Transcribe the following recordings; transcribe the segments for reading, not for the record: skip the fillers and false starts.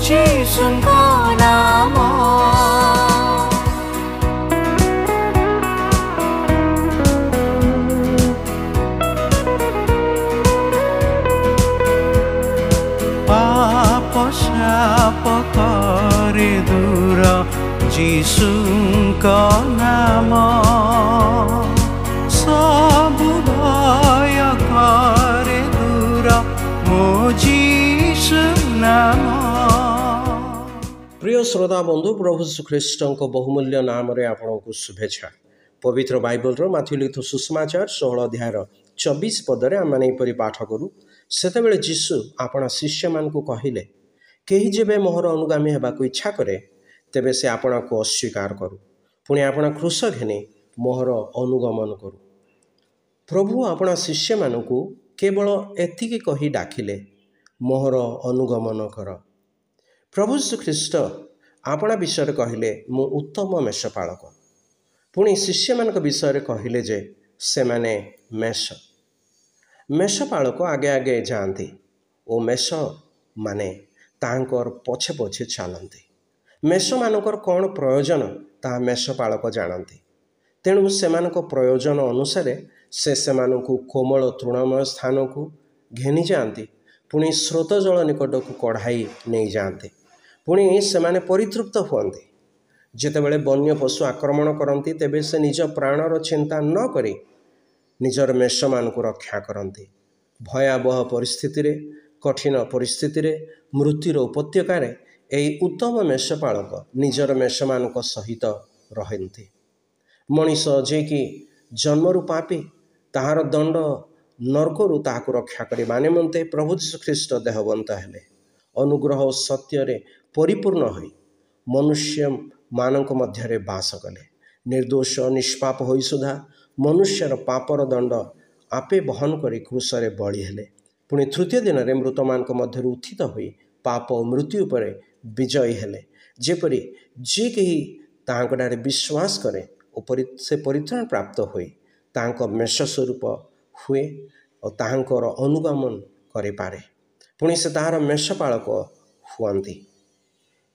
जीशुको नाम पाप शाप करे दूर जीशुको नाम सबु भय करे दूर मो जीशु नाम। प्रिय श्रोता बंधु प्रभु श्रीख्रीष्ट बहुमूल्य नाम रे आपको शुभेच्छा। पवित्र बाइबल माथ्यू लिखित सुसमाचार 16 अध्याय 24 पदरे आम मैंने पाठ करूँ। सेतेबेले जीशु आपणा शिष्य मान को कहिले, केही जेबे मोहर अनुगामी हेबाकु इच्छा करे तेबे से आपणा को अस्वीकार करू, पुणी आपणा क्रूस घेने मोहर अनुगमन करू। प्रभु आपणा शिष्य मानकु केवल एतिकी कही डाकिले, मोहर अनुगमन कर। प्रभु श्रीख्रीष्ट आपणा विषय कहले, मु उत्तम मेषपालक। पुणी शिष्य मान विषय कहले जे से माने मेषपालक आगे आगे जाती और मेष माने तांकर पछे पछे चलती। मेष मानकर कौन प्रयोजन ता मेषपालक जानती। तेणु सेमानक प्रयोजन अनुसार से कोमल तृणमय स्थान को घेनी जाती, पुणी स्रोत जल निकट को कढ़ाई नहीं जाती, पुणी से परितृप्त हुअन्ति। जेतेबेले वन्य पशु आक्रमण करती तेबे से निज प्राणर चिंता न करी निजर मेष मान को रक्षा करती। भयावह परिस्थिति रे, कठिन परिस्थिति रे, मृत्युर उपत्यकार यही उत्तम मेषपालक निजर मेष मान सहित रहती। मनीष जे कि जन्मरु पापी ताहार दंड नरकरु ताहाकु रक्षा करबा निमंते प्रभु ख्रीष्ट देहवंत हेले। अनुग्रह और सत्य रे परिपूर्ण होई मनुष्य मानक मध्यरे बास कले। निर्दोष निष्पाप होई सुधा मनुष्यर पापर दंड आपे बहन करी क्रूसरे बळी हेले। पुणी तृतीय दिन रे मृत मानक मध्यरु उत्थित होई पाप और मृत्यु उपरे विजयी हेले। जेपरि जे केही ताहांकडारे विश्वास करे से परित्राण प्राप्त होई ताहांक मेष स्वरूप हुए और ताहांकर अनुगमन करि पारे, पुणी से ताहार मेषपालक हुअन्ति।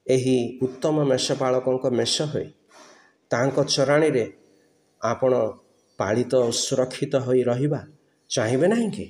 एही उत्तम मेषपालक मेष होई ताहांक चराणी रे आपण पालित सुरक्षित होई रहिबा चाहिबे नाही कि?